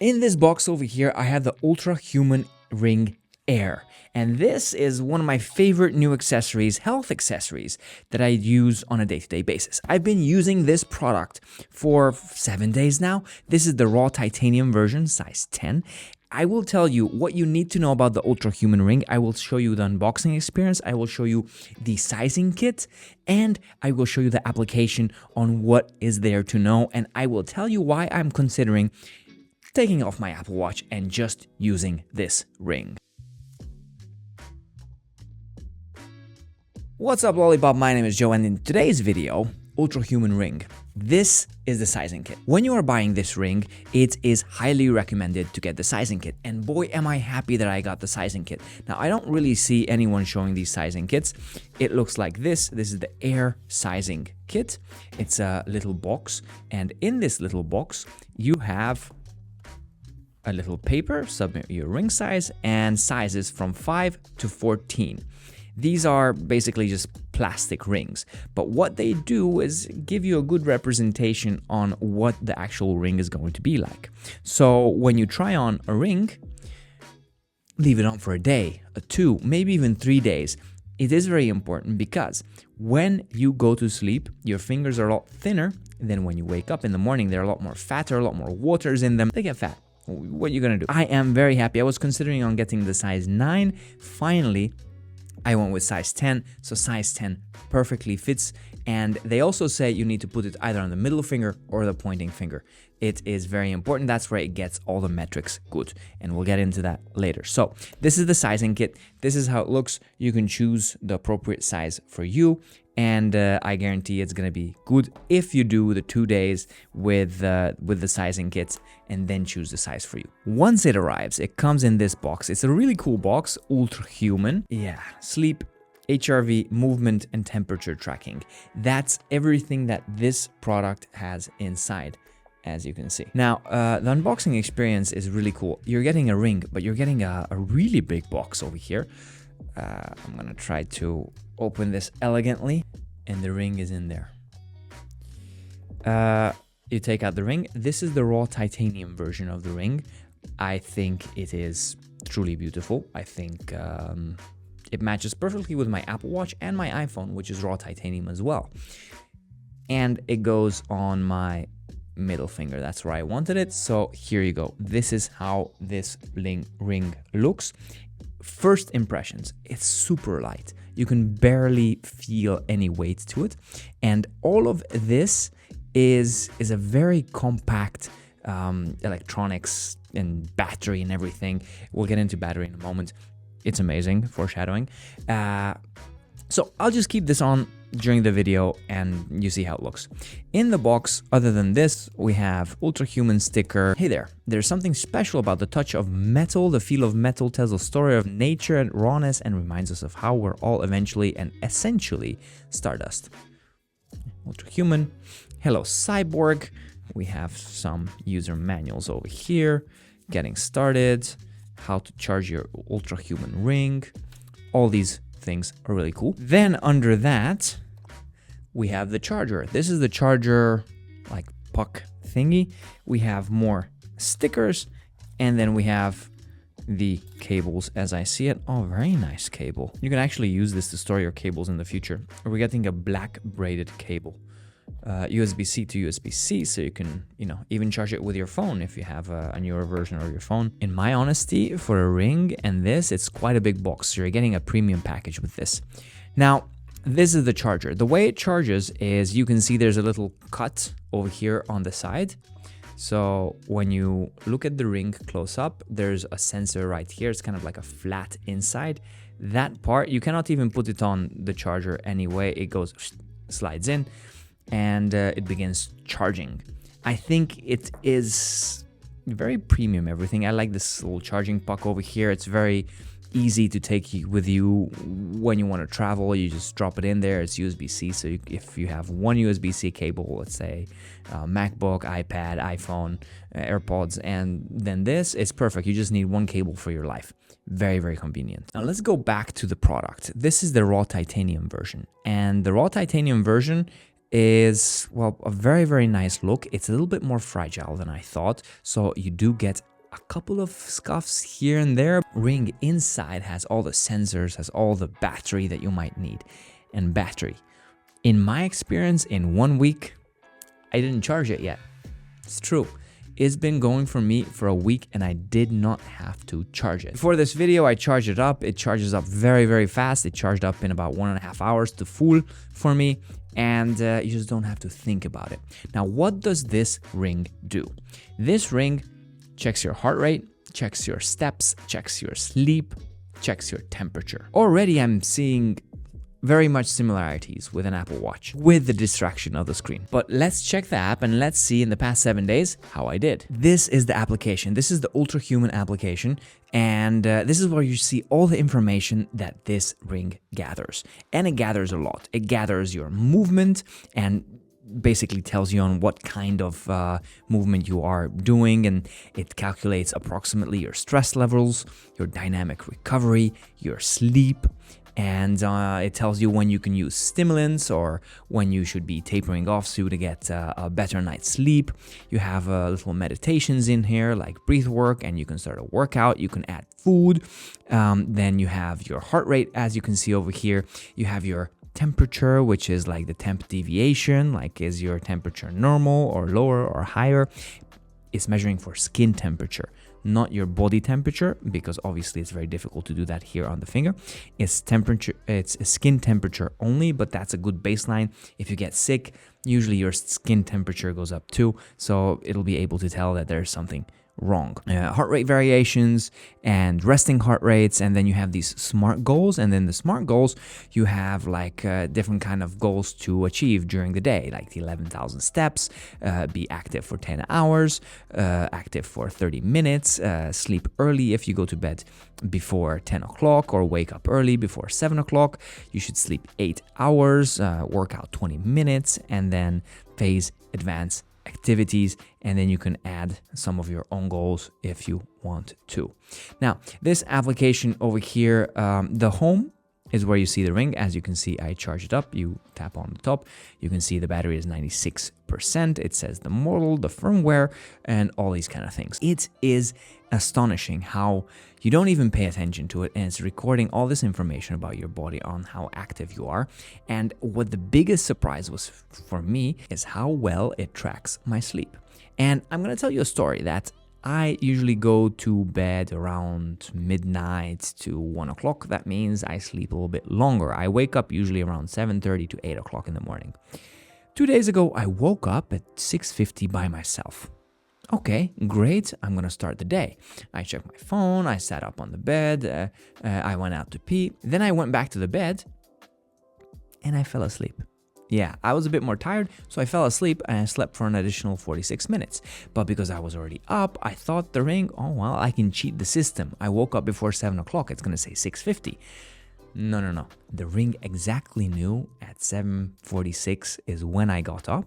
In this box over here, I have the UltraHuman Air. And this is one of my favorite new accessories, health accessories, that I use on a day-to-day basis. I've been using this product for 7 days now. This is the raw titanium version, size 10. I will tell you what you need to know about the UltraHuman Ring. I will show you the unboxing experience. I will show you the sizing kit, and I will show you the application on what is there to know. And I will tell you why I'm considering taking off my Apple Watch and just using this ring. What's up, Lollipop? My name is Joe, and in today's video, UltraHuman Ring. This is the sizing kit. When you are buying this ring, it is highly recommended to get the sizing kit. And boy, am I happy that I got the sizing kit. Now, I don't really see anyone showing these sizing kits. It looks like this. This is the Air sizing kit. It's a little box. And in this little box, you have a little paper, submit your ring size, and sizes from 5 to 14. These are basically just plastic rings, but what they do is give you a good representation on what the actual ring is going to be like. So when you try on a ring, leave it on for a day, 2, maybe even 3 days. It is very important because when you go to sleep, your fingers are a lot thinner. Then when you wake up in the morning, they're a lot more fatter, a lot more water's in them. They get fat. What are you gonna do? I am very happy. I was considering on getting the size 9. Finally, I went with size 10, so size 10 perfectly fits. And they also say you need to put it either on the middle finger or the pointing finger. It is very important. That's where it gets all the metrics good. And we'll get into that later. So this is the sizing kit. This is how it looks. You can choose the appropriate size for you. And I guarantee it's going to be good if you do the 2 days with the sizing kits and then choose the size for you. Once it arrives, it comes in this box. It's a really cool box, UltraHuman. Yeah, sleep, HRV, movement, and temperature tracking. That's everything that this product has inside, as you can see. Now, the unboxing experience is really cool. You're getting a ring, but you're getting a really big box over here. I'm gonna try to open this elegantly, and the ring is in there. You take out the ring. This is the raw titanium version of the ring. I think it is truly beautiful. I think it matches perfectly with my Apple Watch and my iPhone, which is raw titanium as well. And it goes on my middle finger. That's where I wanted it. So here you go. This is how this ring looks. First impressions, it's super light. You can barely feel any weight to it. And all of this is a very compact electronics and battery and everything. We'll get into battery in a moment. It's amazing, foreshadowing. So I'll just keep this on during the video and you see how it looks. In the box, other than this, we have UltraHuman sticker. Hey there, there's something special about the touch of metal. The feel of metal tells a story of nature and rawness and reminds us of how we're all eventually and essentially stardust. UltraHuman. Hello, Cyborg. We have some user manuals over here. Getting started. How to charge your UltraHuman ring. All these things are really cool. Then under that, we have the charger. This is the charger, like puck thingy. We have more stickers, and then we have the cables as I see it. Oh, very nice cable. You can actually use this to store your cables in the future. We're getting a black braided cable. USB-C to USB-C, so you can, even charge it with your phone if you have a newer version of your phone. In my honesty, for a ring and this, it's quite a big box. So you're getting a premium package with this. Now, this is the charger. The way it charges is you can see there's a little cut over here on the side. So when you look at the ring close up, there's a sensor right here. It's kind of like a flat inside. That part, you cannot even put it on the charger anyway. It goes, slides in, and it begins charging. I think it is very premium everything. I like this little charging puck over here. It's very easy to take with you when you want to travel. You just drop it in there. It's USB-C, so if you have one USB-C cable, let's say MacBook, iPad, iPhone, AirPods, and then this, it's perfect. You just need one cable for your life. Very, very convenient. Now let's go back to the product. This is the raw titanium version, and the raw titanium version is, well, a very, very nice look. It's a little bit more fragile than I thought. So you do get a couple of scuffs here and there. Ring inside has all the sensors, has all the battery that you might need. And battery, in my experience, in 1 week, I didn't charge it yet. It's true. It's been going for me for a week and I did not have to charge it. Before this video, I charged it up. It charges up very, very fast. It charged up in about 1.5 hours to full for me. And you just don't have to think about it. Now, what does this ring do? This ring checks your heart rate, checks your steps, checks your sleep, checks your temperature. Already I'm seeing very much similarities with an Apple Watch, with the distraction of the screen. But let's check the app and let's see in the past 7 days how I did. This is the application. This is the UltraHuman application. And this is where you see all the information that this ring gathers. And it gathers a lot. It gathers your movement and basically tells you on what kind of movement you are doing, and it calculates approximately your stress levels, your dynamic recovery, your sleep, and it tells you when you can use stimulants or when you should be tapering off so to get a better night's sleep. You have little meditations in here like breath work, and you can start a workout. You can add food. Then you have your heart rate, as you can see over here. You have your temperature, which is like the temp deviation, like is your temperature normal or lower or higher. It's measuring for skin temperature, not your body temperature, because obviously it's very difficult to do that here on the finger. It's temperature, it's skin temperature only, but that's a good baseline. If you get sick, usually your skin temperature goes up too, so it'll be able to tell that there's something wrong. Heart rate variations and resting heart rates, and then you have these smart goals, and then the smart goals you have like different kind of goals to achieve during the day, like the 11,000 steps, be active for 10 hours, active for 30 minutes, sleep early if you go to bed before 10 o'clock or wake up early before 7 o'clock. You should sleep 8 hours, work out 20 minutes, and then phase advance activities, and then you can add some of your own goals if you want to. Now, this application over here, the home is where you see the ring. As you can see, I charged it up. You tap on the top. You can see the battery is 96%. It says the model, the firmware, and all these kind of things. It is astonishing how you don't even pay attention to it, and it's recording all this information about your body on how active you are. And what the biggest surprise was for me is how well it tracks my sleep. And I'm going to tell you a story that I usually go to bed around midnight to 1 o'clock. That means I sleep a little bit longer. I wake up usually around 7:30 to 8 o'clock in the morning. 2 days ago, I woke up at 6:50 by myself. Okay, great. I'm going to start the day. I checked my phone. I sat up on the bed. I went out to pee. Then I went back to the bed and I fell asleep. Yeah, I was a bit more tired, so I fell asleep and I slept for an additional 46 minutes. But because I was already up, I thought the ring, oh, well, I can cheat the system. I woke up before 7 o'clock. It's going to say 6:50. No. The ring exactly knew at 7:46 is when I got up.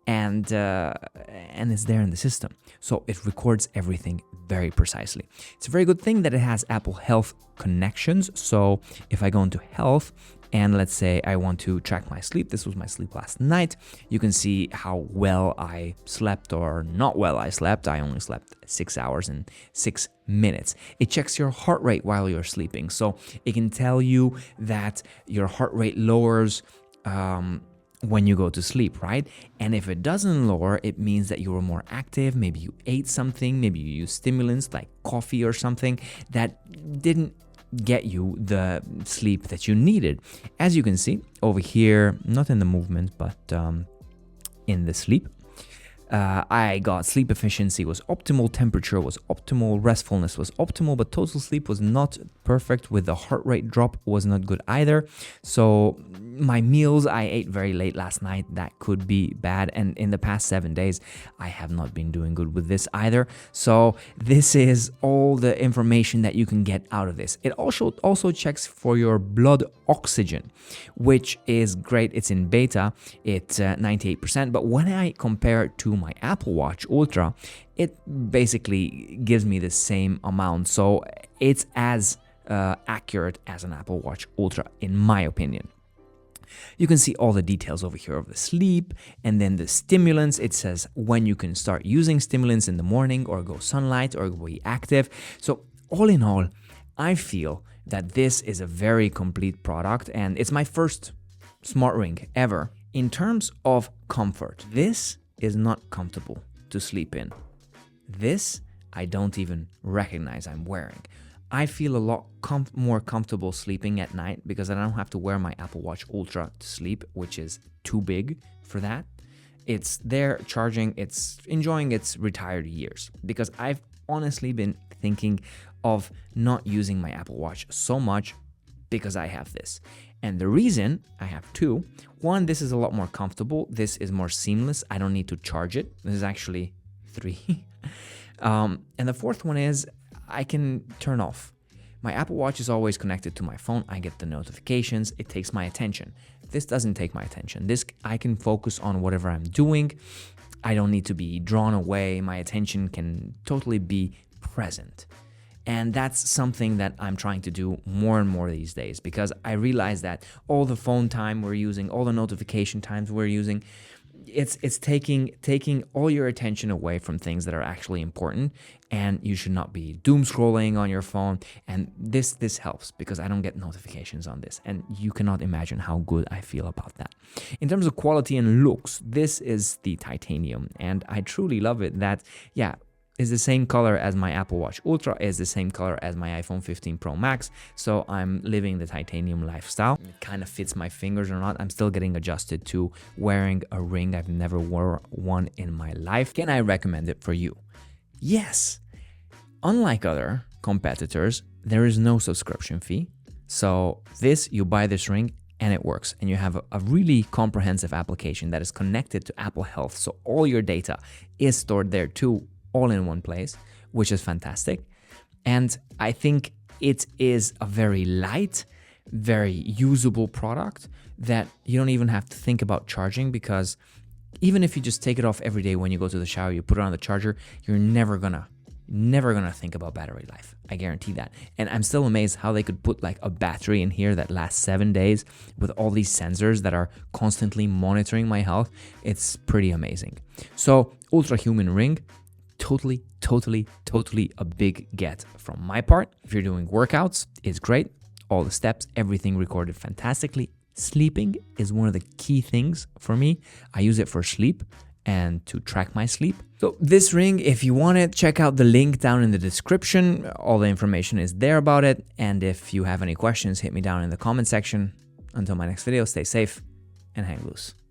And it's there in the system. So it records everything very precisely. It's a very good thing that it has Apple Health connections. So if I go into Health, and let's say I want to track my sleep, this was my sleep last night, you can see how well I slept or not well I slept. I only slept 6 hours and 6 minutes. It checks your heart rate while you're sleeping. So it can tell you that your heart rate lowers when you go to sleep, right? And if it doesn't lower, it means that you were more active. Maybe you ate something, maybe you used stimulants like coffee or something that didn't get you the sleep that you needed. As you can see over here, not in the movement, but in the sleep, I got sleep efficiency was optimal, temperature was optimal, restfulness was optimal, but total sleep was not perfect. With the heart rate drop was not good either. So my meals, I ate very late last night. That could be bad. And in the past 7 days, I have not been doing good with this either. So this is all the information that you can get out of this. It also checks for your blood oxygen, which is great. It's in beta. It's 98%. But when I compare it to my Apple Watch Ultra, it basically gives me the same amount. So it's as accurate as an Apple Watch Ultra, in my opinion. You can see all the details over here of the sleep, and then the stimulants. It says when you can start using stimulants in the morning or go sunlight or be active. So all in all, I feel that this is a very complete product, and it's my first smart ring ever. In terms of comfort, this is not comfortable to sleep in. This I don't even recognize I'm wearing. I feel a lot more comfortable sleeping at night because I don't have to wear my Apple Watch Ultra to sleep, which is too big for that. It's there charging, it's enjoying its retired years, because I've honestly been thinking of not using my Apple Watch so much because I have this. And the reason, I have two. One, this is a lot more comfortable. This is more seamless. I don't need to charge it. This is actually 3. And the fourth one is I can turn off. My Apple Watch is always connected to my phone. I get the notifications. It takes my attention. This doesn't take my attention. This, I can focus on whatever I'm doing. I don't need to be drawn away. My attention can totally be present. And that's something that I'm trying to do more and more these days, because I realize that all the phone time we're using, all the notification times we're using, it's taking all your attention away from things that are actually important, and you should not be doom scrolling on your phone. And this helps because I don't get notifications on this, and you cannot imagine how good I feel about that. In terms of quality and looks, this is the titanium, and I truly love it. That, yeah, is the same color as my Apple Watch Ultra, is the same color as my iPhone 15 Pro Max, so I'm living the titanium lifestyle. It kind of fits my fingers or not. I'm still getting adjusted to wearing a ring. I've never worn one in my life. Can I recommend it for you? Yes. Unlike other competitors, there is no subscription fee. So this, you buy this ring and it works, and you have a really comprehensive application that is connected to Apple Health, so all your data is stored there too, all in one place, which is fantastic. And I think it is a very light, very usable product that you don't even have to think about charging, because even if you just take it off every day when you go to the shower, you put it on the charger, you're never gonna think about battery life. I guarantee that. And I'm still amazed how they could put like a battery in here that lasts 7 days with all these sensors that are constantly monitoring my health. It's pretty amazing. So UltraHuman ring, totally a big get from my part. If you're doing workouts, it's great. All the steps, everything recorded fantastically. Sleeping is one of the key things for me. I use it for sleep and to track my sleep. So this ring, if you want it, check out the link down in the description. All the information is there about it. And if you have any questions, hit me down in the comment section. Until my next video, stay safe and hang loose.